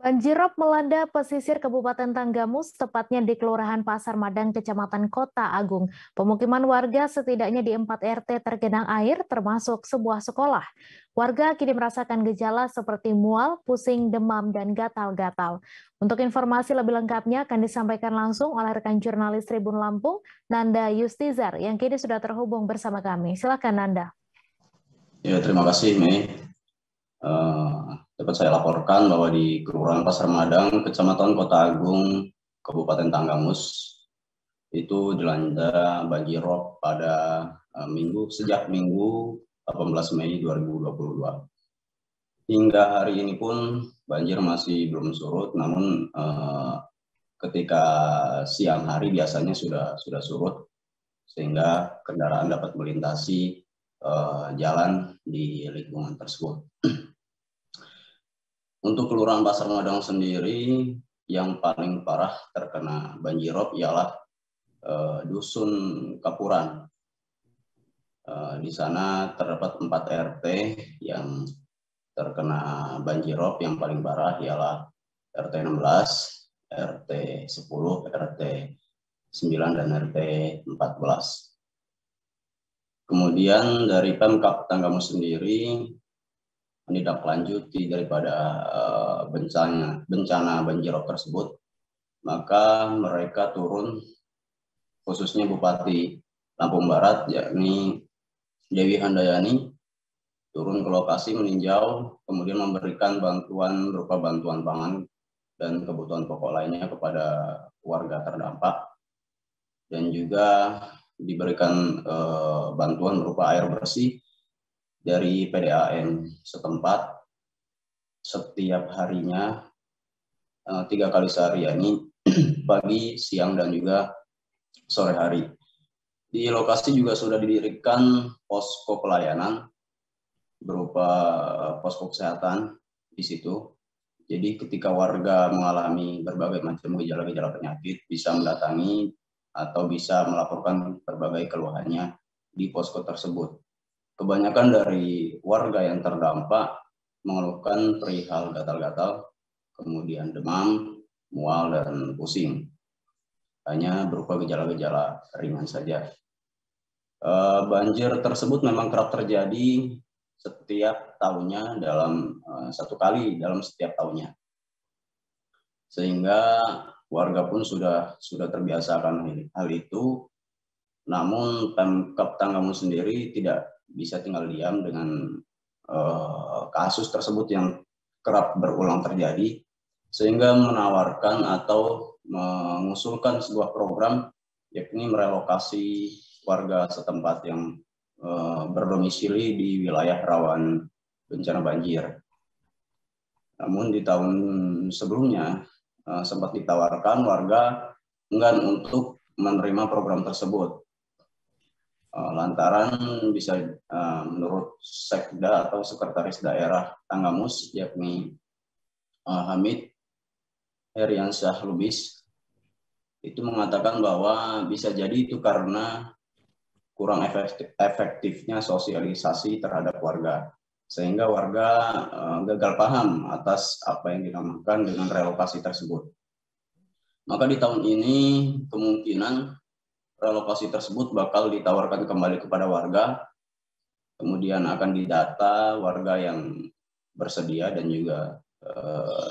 Banjirop melanda pesisir Kabupaten Tanggamus, tepatnya di Kelurahan Pasar Madang, Kecamatan Kota Agung. Pemukiman warga setidaknya di 4 RT tergenang air, termasuk sebuah sekolah. Warga kini merasakan gejala seperti mual, pusing, demam, dan gatal-gatal. Untuk informasi lebih lengkapnya akan disampaikan langsung oleh rekan jurnalis Tribun Lampung, Nanda Yustizar, yang kini sudah terhubung bersama kami. Silakan Nanda. Ya, terima kasih, Mei. Dapat saya laporkan bahwa di Kelurahan Pasar Madang, Kecamatan Kota Agung, Kabupaten Tanggamus, itu dilanda banjirop pada sejak Minggu 18 Mei 2022. Hingga hari ini pun banjir masih belum surut, namun ketika siang hari biasanya sudah surut, sehingga kendaraan dapat melintasi jalan di lingkungan tersebut. Untuk Kelurahan Pasar Madang sendiri, yang paling parah terkena banjirop ialah Dusun Kapuran. Di sana terdapat 4 RT yang terkena banjirop. Yang paling parah ialah RT 16, RT 10, RT 9, dan RT 14. Kemudian dari Pemkab Tanggamus sendiri menindaklanjuti daripada bencana banjirop tersebut, maka mereka turun, khususnya Bupati Lampung Barat yakni Dewi Handayani, turun ke lokasi meninjau, kemudian memberikan bantuan berupa bantuan pangan dan kebutuhan pokok lainnya kepada warga terdampak, dan juga diberikan bantuan berupa air bersih dari PDAM setempat setiap harinya 3 kali sehari, yakni pagi, siang, dan juga sore hari. Di lokasi juga sudah didirikan posko pelayanan berupa posko kesehatan di situ. Jadi ketika warga mengalami berbagai macam gejala-gejala penyakit, bisa mendatangi atau bisa melaporkan berbagai keluhannya di posko tersebut. Kebanyakan dari warga yang terdampak mengeluhkan perihal gatal-gatal, kemudian demam, mual, dan pusing. Hanya berupa gejala-gejala ringan saja. Banjir tersebut memang kerap terjadi setiap tahunnya satu kali dalam setiap tahunnya. Sehingga warga pun sudah terbiasa akan hal itu. Namun Pemkab Tanggamus sendiri tidak bisa tinggal diam dengan kasus tersebut yang kerap berulang terjadi, sehingga menawarkan atau mengusulkan sebuah program, yakni merelokasi warga setempat yang berdomisili di wilayah rawan bencana banjir. Namun di tahun sebelumnya sempat ditawarkan, warga enggan untuk menerima program tersebut. Lantaran bisa menurut Sekda atau Sekretaris Daerah Tanggamus, yakni Hamid Heriansyah Lubis, itu mengatakan bahwa bisa jadi itu karena kurang efektifnya sosialisasi terhadap warga, sehingga warga gagal paham atas apa yang dinamakan dengan relokasi tersebut. Maka di tahun ini kemungkinan relokasi tersebut bakal ditawarkan kembali kepada warga, kemudian akan didata warga yang bersedia dan juga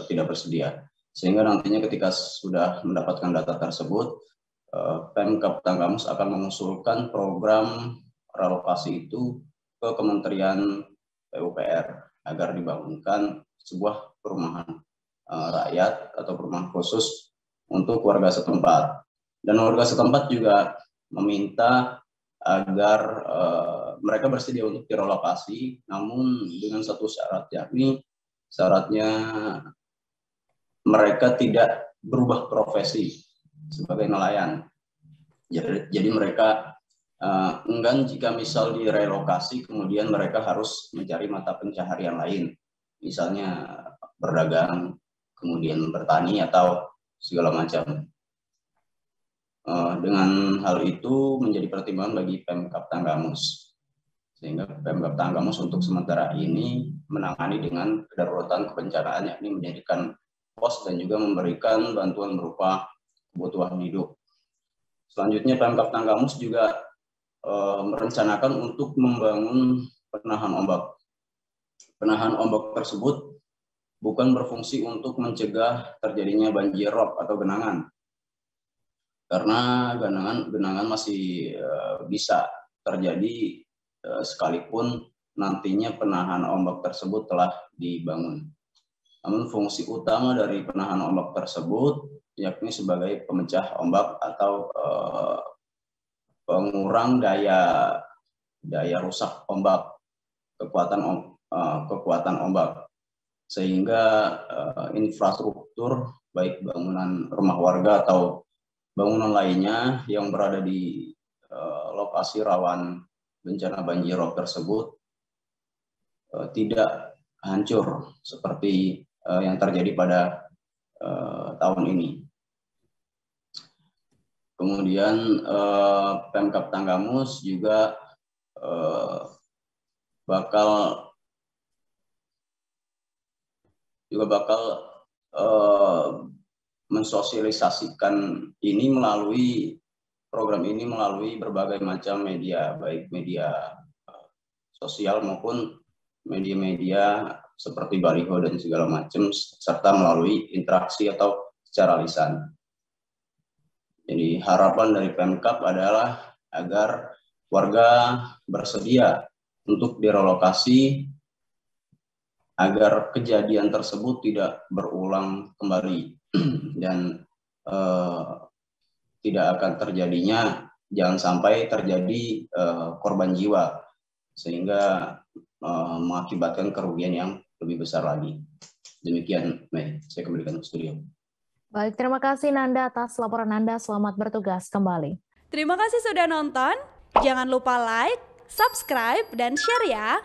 tidak bersedia, sehingga nantinya ketika sudah mendapatkan data tersebut, Pemkab Tanggamus akan mengusulkan program relokasi itu ke Kementerian PUPR agar dibangunkan sebuah perumahan rakyat atau perumahan khusus untuk warga setempat. Dan warga setempat juga meminta agar mereka bersedia untuk direlokasi, namun dengan satu syarat, yakni syaratnya mereka tidak berubah profesi sebagai nelayan. Jadi mereka enggan jika misal direlokasi kemudian mereka harus mencari mata pencaharian lain, misalnya berdagang, kemudian bertani, atau segala macam. Dengan hal itu menjadi pertimbangan bagi Pemkab Tanggamus, sehingga Pemkab Tanggamus untuk sementara ini menangani dengan kedaruratan kebencanaan, yakni menjadikan pos dan juga memberikan bantuan berupa kebutuhan hidup. Selanjutnya Pemkab Tanggamus juga merencanakan untuk membangun penahan ombak. Penahan ombak tersebut bukan berfungsi untuk mencegah terjadinya banjir rob atau genangan, karena genangan masih bisa terjadi sekalipun nantinya penahan ombak tersebut telah dibangun. Namun fungsi utama dari penahan ombak tersebut yakni sebagai pemecah ombak atau pengurang daya rusak ombak, kekuatan ombak, sehingga infrastruktur baik bangunan rumah warga atau bangunan lainnya yang berada di lokasi rawan bencana banjir rob tersebut tidak hancur seperti yang terjadi pada tahun ini. Kemudian Pemkab Tanggamus juga bakal mensosialisasikan ini melalui program ini melalui berbagai macam media, baik media sosial maupun media-media seperti baliho dan segala macam, serta melalui interaksi atau secara lisan. Jadi harapan dari Pemkab adalah agar warga bersedia untuk direlokasi agar kejadian tersebut tidak berulang kembali dan tidak akan terjadinya, jangan sampai terjadi korban jiwa sehingga mengakibatkan kerugian yang lebih besar lagi. Demikian, Mei, saya kembalikan ke studio. Baik, terima kasih Nanda atas laporan Anda. Selamat bertugas kembali. Terima kasih sudah nonton. Jangan lupa like, subscribe, dan share ya.